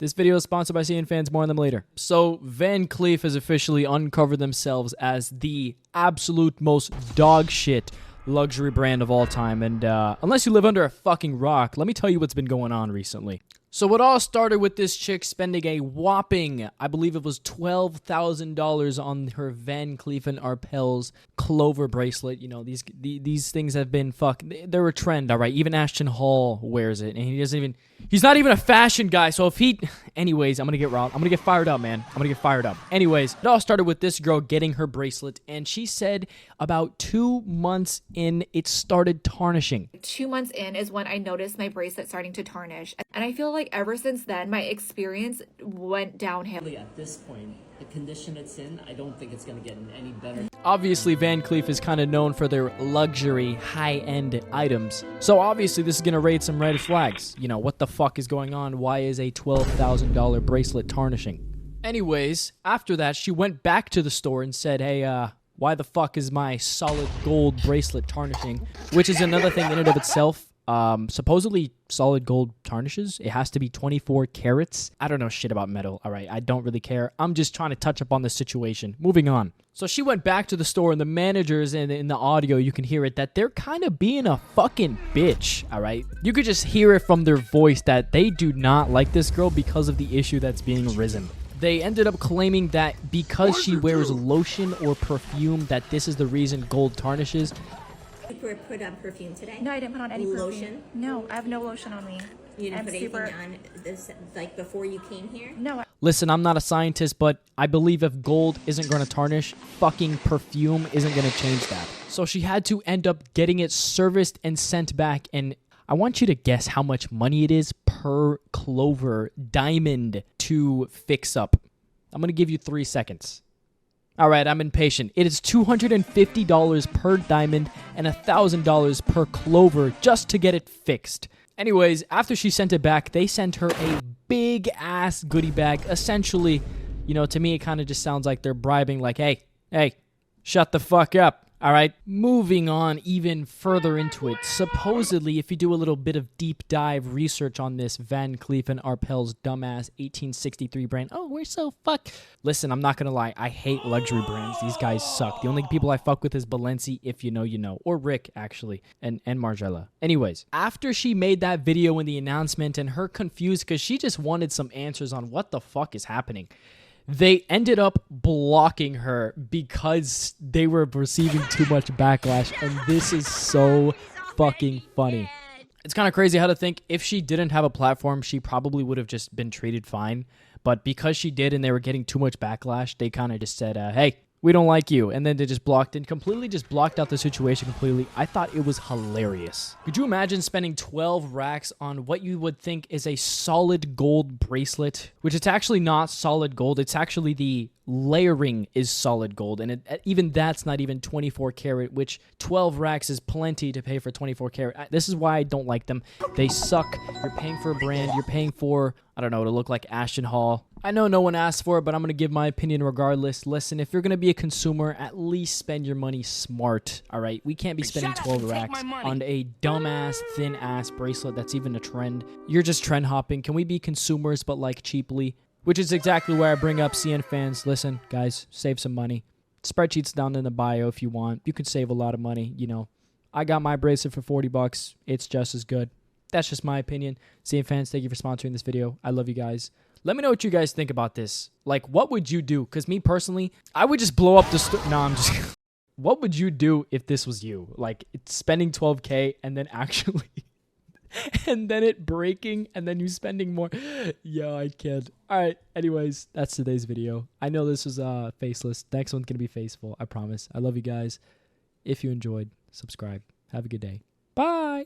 This video is sponsored by cnfans. More on them later. So Van Cleef has officially uncovered themselves as the absolute most dog shit luxury brand of all time. And unless you live under a fucking rock, let me tell you what's been going on recently. So it all started with this chick spending a whopping, I believe it was $12,000 on her Van Cleef & Arpels Clover bracelet. You know, these things have been they're a trend, all right? Even Ashton Hall wears it, and he's not even a fashion guy. So if anyways, I'm gonna get fired up, man. I'm gonna get fired up. Anyways, it all started with this girl getting her bracelet, and she said about 2 months in, it started tarnishing. 2 months in is when I noticed my bracelet starting to tarnish. And I feel like ever since then, my experience went downhill. At this point, the condition it's in, I don't think it's going to get any better. Obviously, Van Cleef is kind of known for their luxury, high-end items. So obviously, this is going to raise some red flags. You know, what the fuck is going on? Why is a $12,000 bracelet tarnishing? Anyways, after that, she went back to the store and said, hey, why the fuck is my solid gold bracelet tarnishing? Which is another thing in and of itself. Supposedly solid gold tarnishes. It has to be 24 carats. I don't know shit about metal, all right? I don't really care. I'm just trying to touch up on the situation. Moving on. So she went back to the store, and the managers, and in the audio, you can hear it, that they're kind of being a fucking bitch, all right? You could just hear it from their voice that they do not like this girl because of the issue that's being risen. They ended up claiming that because she wears lotion or perfume, that this is the reason gold tarnishes. You put on perfume today? No, I didn't put on any lotion? Perfume. No, I have no lotion on me. You didn't put anything on this, like before you came here? No. Listen, I'm not a scientist, but I believe if gold isn't going to tarnish, fucking perfume isn't going to change that. So she had to end up getting it serviced and sent back, and I want you to guess how much money it is per Clover diamond to fix up. I'm going to give you 3 seconds. All right, I'm impatient. It is $250 per diamond and $1,000 per Clover just to get it fixed. Anyways, after she sent it back, they sent her a big-ass goodie bag. Essentially, you know, to me, it kind of just sounds like they're bribing, like, hey, shut the fuck up. All right, moving on even further into it. Supposedly, if you do a little bit of deep dive research on this Van Cleef & Arpels dumbass 1863 brand, oh, we're so fuck. Listen, I'm not going to lie. I hate luxury brands. These guys suck. The only people I fuck with is Balenci, if you know, you know. Or Rick, actually, and Margella. Anyways, after she made that video in the announcement and her confused because she just wanted some answers on what the fuck is happening, they ended up blocking her because they were receiving too much backlash, and this is so fucking funny. It's kind of crazy how to think if she didn't have a platform, she probably would have just been treated fine, but because she did and they were getting too much backlash, they kind of just said, hey, we don't like you, and then they just blocked out the situation completely. I thought it was hilarious. Could you imagine spending 12 racks on what you would think is a solid gold bracelet, which it's actually not solid gold. It's actually the layering is solid gold, and even that's not even 24 karat, which 12 racks is plenty to pay for 24 karat. This is why I don't like them. They suck. You're paying for a brand. You're paying for, I don't know, to look like Ashton Hall. I know no one asked for it, but I'm going to give my opinion regardless. Listen, if you're going to be a consumer, at least spend your money smart, all right? We can't be spending 12 racks on a dumbass, thin-ass bracelet that's even a trend. You're just trend hopping. Can we be consumers, but like cheaply? Which is exactly where I bring up cnfans. Listen, guys, save some money. Spreadsheet's down in the bio if you want. You can save a lot of money, you know. I got my bracelet for $40. It's just as good. That's just my opinion. cnfans, thank you for sponsoring this video. I love you guys. Let me know what you guys think about this. Like, what would you do? Because me personally, I would just blow up the store. No, I'm just... What would you do if this was you? Like, it's spending $12K and then actually... and then it breaking and then you spending more. Yo, I can't. All right. Anyways, that's today's video. I know this was faceless. Next one's going to be faceful. I promise. I love you guys. If you enjoyed, subscribe. Have a good day. Bye.